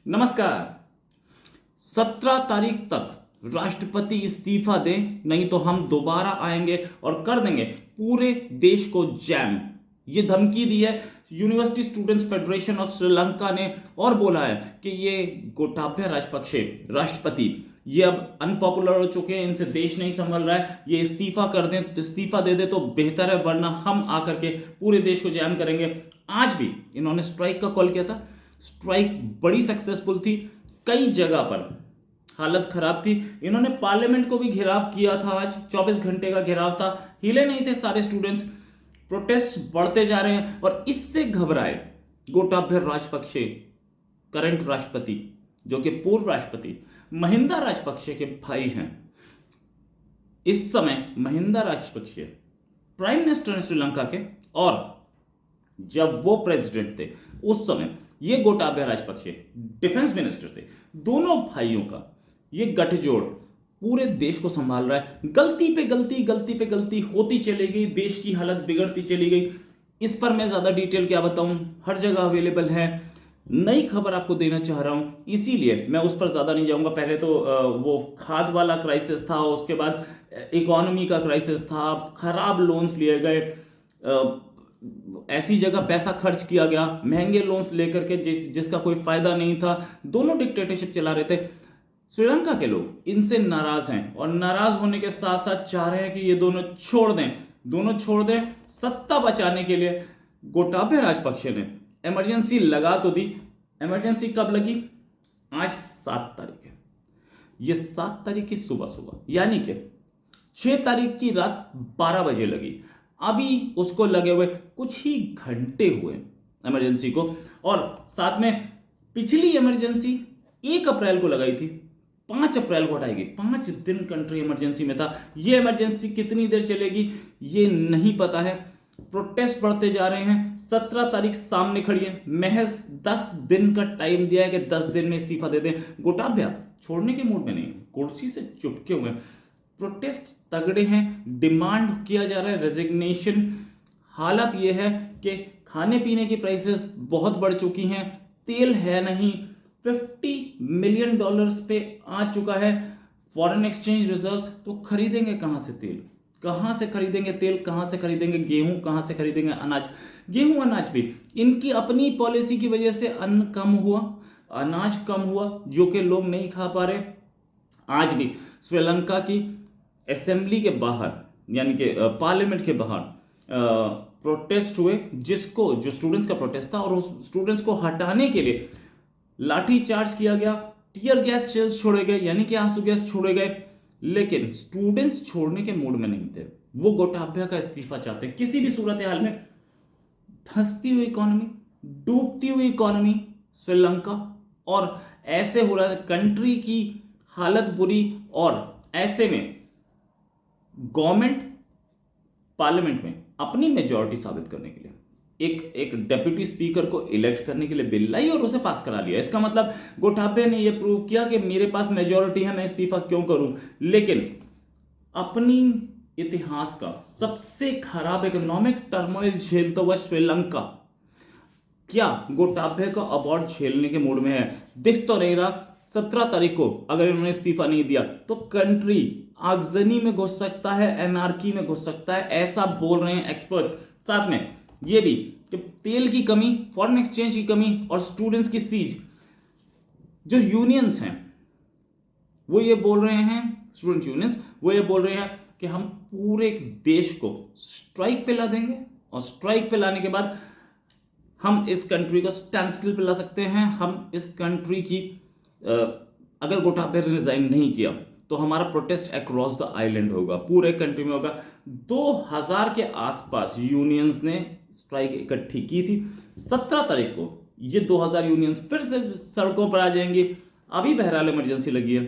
नमस्कार। 17 तारीख तक राष्ट्रपति इस्तीफा दे, नहीं तो हम दोबारा आएंगे और कर देंगे पूरे देश को जैम। ये धमकी दी है university students federation of Sri Lanka ने और बोला है कि ये गोटाबया राजपक्षे राष्ट्रपति ये अब अनपॉपुलर हो चुके हैं, इनसे देश नहीं संभल रहा है, ये इस्तीफा कर दें, इस्तीफा दे दे तो बेहतर है, वरना हम आकर के पूरे देश को जैम करेंगे। आज भी इन्होंने स्ट्राइक का कॉल किया था। स्ट्राइक बड़ी सक्सेसफुल थी, कई जगह पर हालत खराब थी। इन्होंने पार्लियामेंट को भी घेराव किया था। आज 24 घंटे का घेराव था, हिले नहीं थे सारे स्टूडेंट्स। प्रोटेस्ट बढ़ते जा रहे हैं और इससे घबराए गोटाबया राजपक्षे करंट राष्ट्रपति, जो कि पूर्व राष्ट्रपति महिंदा राजपक्षे के भाई हैं। इस समय महिंदा राजपक्षे प्राइम मिनिस्टर हैं श्रीलंका के, और जब वो प्रेसिडेंट थे उस समय ये गोटाबया राजपक्षे डिफेंस मिनिस्टर थे। दोनों भाइयों का ये गठजोड़ पूरे देश को संभाल रहा है। गलती पे गलती, गलती पे गलती होती चली गई, देश की हालत बिगड़ती चली गई। इस पर मैं ज्यादा डिटेल क्या बताऊं, हर जगह अवेलेबल है। नई खबर आपको देना चाह रहा हूं, इसीलिए मैं उस पर ज्यादा नहीं जाऊंगा। पहले तो वो खाद वाला क्राइसिस था, उसके बाद इकोनॉमी का क्राइसिस था, खराब लोन्स लिए गए, ऐसी जगह पैसा खर्च किया गया, महंगे लोन्स लेकर के जिसका कोई फायदा नहीं था। दोनों डिक्टेटरशिप चला रहे थे। श्रीलंका के लोग इनसे नाराज हैं और नाराज होने के साथ साथ चाह रहे हैं कि ये दोनों छोड़ दें, दोनों छोड़ दें। सत्ता बचाने के लिए गोटाबया राजपक्षे ने इमरजेंसी लगा तो दी। इमरजेंसी कब लगी? आज 7 तारीख है। ये 7 तारीख की सुबह सुबह, यानी कि 6 तारीख की रात 12 बजे लगी। अभी उसको लगे हुए कुछ ही घंटे हुए इमरजेंसी को, और साथ में पिछली इमरजेंसी 1 अप्रैल को लगाई थी, 5 अप्रैल को हटाएगी। 5 दिन कंट्री इमरजेंसी में था। ये इमरजेंसी कितनी देर चलेगी ये नहीं पता है। प्रोटेस्ट बढ़ते जा रहे हैं। 17 तारीख सामने खड़ी है। महज 10 दिन का टाइम दिया है कि 10 दिन में इस्तीफा दे दें। गोटाबया छोड़ने के मूड में नहीं, कुर्सी से चिपके हुए हैं। प्रोटेस्ट तगड़े हैं, डिमांड किया जा रहा है रेजिग्नेशन। हालत यह है कि खाने पीने की प्राइसेस बहुत बढ़ चुकी हैं, तेल है नहीं, $50 मिलियन पे आ चुका है फॉरेन एक्सचेंज रिजर्व्स। तो खरीदेंगे कहां से तेल, कहां से खरीदेंगे तेल, कहां से खरीदेंगे गेहूं, कहां से खरीदेंगे अनाज। गेहूं अनाज भी इनकी अपनी पॉलिसी की वजह से अन्न कम हुआ, अनाज कम हुआ, जो कि लोग नहीं खा पा रहे। आज भी श्रीलंका की असेंबली के बाहर, यानी कि पार्लियामेंट के बाहर प्रोटेस्ट हुए, जिसको जो स्टूडेंट्स का प्रोटेस्ट था, और उस स्टूडेंट्स को हटाने के लिए लाठी चार्ज किया गया, टीयर गैस शेल्स छोड़े गए, यानी कि आंसू गैस छोड़े गए। लेकिन स्टूडेंट्स छोड़ने के मूड में नहीं थे। वो गोटाबया का इस्तीफा चाहते हैं किसी भी सूरत हाल में। धंसती हुई इकोनॉमी, डूबती हुई इकोनॉमी श्रीलंका, और ऐसे हो रहा है, कंट्री की हालत बुरी। और ऐसे में गवर्नमेंट पार्लियामेंट में अपनी मेजॉरिटी साबित करने के लिए एक डेप्यूटी स्पीकर को इलेक्ट करने के लिए बिल लाई और उसे पास करा लिया। इसका मतलब गोटाबया ने यह प्रूव किया कि मेरे पास मेजॉरिटी है, मैं इस्तीफा क्यों करूं। लेकिन अपनी इतिहास का सबसे खराब इकोनॉमिक टर्मोइल झेलता हुआ श्रीलंका क्या गोटाबया का अवार्ड झेलने के मूड में है? दिख तो नहीं रहा। 17 तारीख को अगर इन्होंने इस्तीफा नहीं दिया तो कंट्री आगजनी में घुस सकता है, एनार्की में घुस सकता है, ऐसा बोल रहे हैं एक्सपर्ट्स। साथ में ये भी कि तेल की कमी, फॉरेन एक्सचेंज की कमी और स्टूडेंट्स की सीज, जो यूनियंस हैं वो ये बोल रहे हैं, स्टूडेंट यूनियंस वो ये बोल रहे हैं कि हम पूरे देश को स्ट्राइक पे ला देंगे, और स्ट्राइक पे लाने के बाद हम इस कंट्री को स्टैंड स्टिल पे ला सकते हैं। हम इस कंट्री की अगर गोटाबया ने रिजाइन नहीं किया तो हमारा प्रोटेस्ट अक्रॉस द आइलैंड होगा, पूरे कंट्री में होगा। 2000 के आसपास यूनियंस ने स्ट्राइक इकट्ठी की थी। 17 तारीख को ये 2000 यूनियंस फिर से सड़कों पर आ जाएंगी। अभी बहरहाल इमरजेंसी लगी है।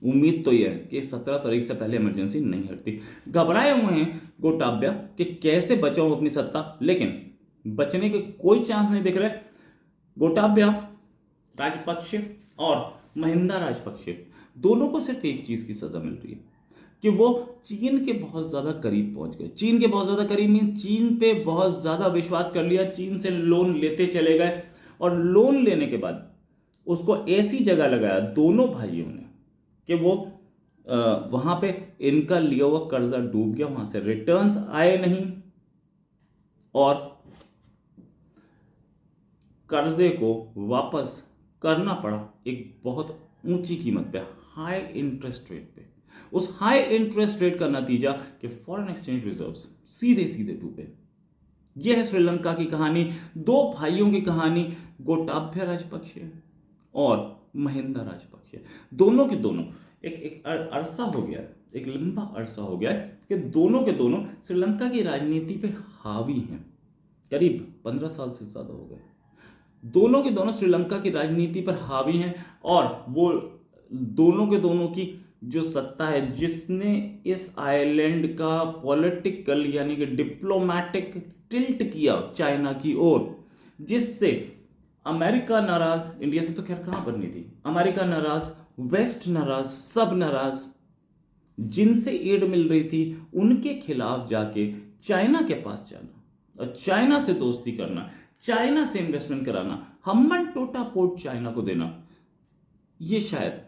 उम्मीद तो यह है कि 17 तारीख से पहले इमरजेंसी नहीं हटती। घबराए हुए हैं गोटाबया कि कैसे बचाऊं अपनी सत्ता, लेकिन बचने के कोई चांस नहीं दिख रहे। गोटाबया राजपक्षे और महिंदा राजपक्षे दोनों को सिर्फ एक चीज की सजा मिल रही है कि वो चीन के बहुत ज्यादा करीब पहुंच गए। चीन के बहुत ज्यादा करीब मीन चीन पे बहुत ज्यादा विश्वास कर लिया, चीन से लोन लेते चले गए, और लोन लेने के बाद उसको ऐसी जगह लगाया दोनों भाइयों ने कि वो वहां पे इनका लिया हुआ कर्जा डूब गया, वहां से रिटर्न्स आए नहीं और कर्जे को वापस करना पड़ा एक बहुत ऊंची कीमत पे, हाई इंटरेस्ट रेट पे। उस हाई इंटरेस्ट रेट का नतीजा कि फॉरेन एक्सचेंज रिजर्व्स सीधे सीधे डूबे। यह है श्रीलंका की कहानी, दो भाइयों की कहानी, गोटाभ्य राजपक्षे और महिंदा राजपक्षे। दोनों के दोनों एक अरसा हो गया, एक लंबा अरसा हो गया कि दोनों के दोनों श्रीलंका की राजनीति पे हावी हैं। करीब 15 साल से ज्यादा हो गए दोनों के दोनों श्रीलंका की राजनीति पर हावी हैं। और वो दोनों के दोनों की जो सत्ता है, जिसने इस आइलैंड का पॉलिटिकल यानी कि डिप्लोमैटिक टिल्ट किया चाइना की ओर, जिससे अमेरिका नाराज, इंडिया से तो खैर कहां बननी थी, अमेरिका नाराज, वेस्ट नाराज, सब नाराज, जिनसे एड मिल रही थी उनके खिलाफ जाके चाइना के पास जाना और चाइना से दोस्ती करना, चाइना से इन्वेस्टमेंट कराना, हम्बन टोटा पोर्ट चाइना को देना, ये शायद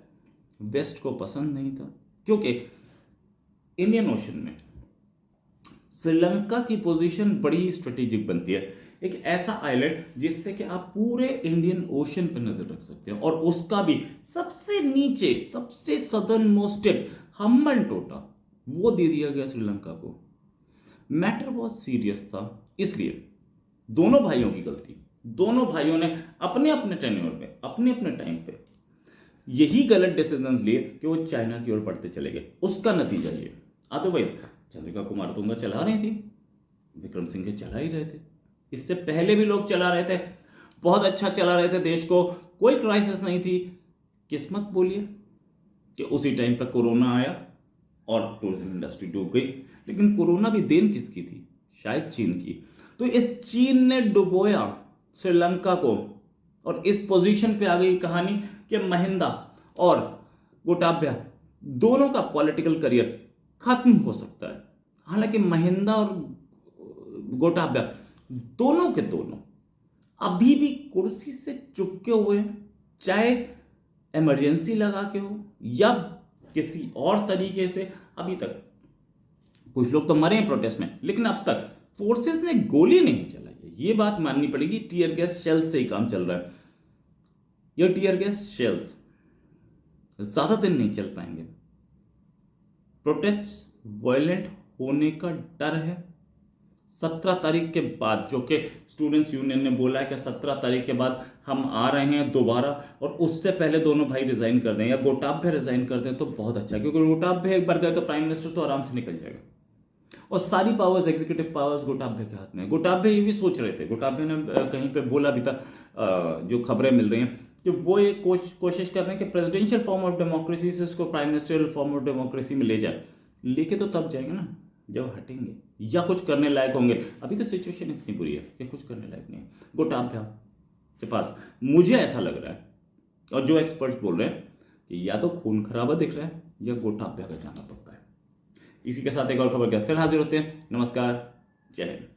वेस्ट को पसंद नहीं था। क्योंकि इंडियन ओशन में श्रीलंका की पोजीशन बड़ी स्ट्रेटेजिक बनती है, एक ऐसा आइलैंड जिससे कि आप पूरे इंडियन ओशन पर नजर रख सकते हैं, और उसका भी सबसे नीचे, सबसे सदर्न मोस्ट टिप हम्बन टोटा, वो दे दिया गया श्रीलंका को। मैटर बहुत सीरियस था, इसलिए दोनों भाइयों की गलती, दोनों भाइयों ने अपने अपने टेन्योर पे, अपने अपने टाइम पे यही गलत डिसीजन लिए कि वो चाइना की ओर बढ़ते चले गए। उसका नतीजा ये, अदरवाइज चंद्रिका कुमारतुंगा चला रही थी, विक्रम सिंघे चला ही रहे थे, इससे पहले भी लोग चला रहे थे, बहुत अच्छा चला रहे थे देश को, कोई क्राइसिस नहीं थी। किस्मत बोलिए कि उसी टाइम पर कोरोना आया और टूरिज्म इंडस्ट्री डूब गई। लेकिन कोरोना भी देन किसकी थी? शायद चीन की। तो इस चीन ने डुबोया श्रीलंका को, और इस पोजीशन पे आ गई कहानी कि महिंदा और गोटाभ्या दोनों का पॉलिटिकल करियर खत्म हो सकता है। हालांकि महिंदा और गोटाभ्या दोनों के दोनों अभी भी कुर्सी से चुपके हुए हैं, चाहे इमरजेंसी लगा के हो या किसी और तरीके से। अभी तक कुछ लोग तो मरे हैं प्रोटेस्ट में, लेकिन अब तक फोर्सेस ने गोली नहीं चलाई है, ये बात माननी पड़ेगी। टीयर गैस शेल्स से ही काम चल रहा है। ये टीयर गैस शेल्स ज्यादा दिन नहीं चल पाएंगे। प्रोटेस्ट वायलेंट होने का डर है। 17 तारीख के बाद, जो कि स्टूडेंट्स यूनियन ने बोला है कि 17 तारीख के बाद हम आ रहे हैं दोबारा, और उससे पहले दोनों भाई रिजाइन कर दें या गोटाभ्य रिजाइन कर दें तो बहुत अच्छा, क्योंकि गोटाभ्य एक बार गए तो प्राइम मिनिस्टर तो आराम से निकल जाएगा, और सारी पावर्स, एग्जीक्यूटिव पावर्स गोटाभ्य के हाथ में है। गोटाभ्य ये भी सोच रहे थे, गोटाभ्य ने कहीं पे बोला भी था, जो खबरें मिल रही हैं कि वो ये कोशिश कर रहे हैं कि प्रेसिडेंशियल फॉर्म ऑफ डेमोक्रेसी से इसको prime ministerial form of democracy में ले जाए। लेके तो तब जाएंगे ना जब हटेंगे या कुछ करने लायक होंगे। अभी तो सिचुएशन इतनी बुरी है कि कुछ करने लायक नहीं है गोटाभ्या के पास, मुझे ऐसा लग रहा है। और जो एक्सपर्ट्स बोल रहे हैं कि या तो खून खराबा दिख रहा है या गोटाभ्या का जाना पक्का है। इसी के साथ एक और खबर के फिर हाजिर होते हैं। नमस्कार, जय हिंद।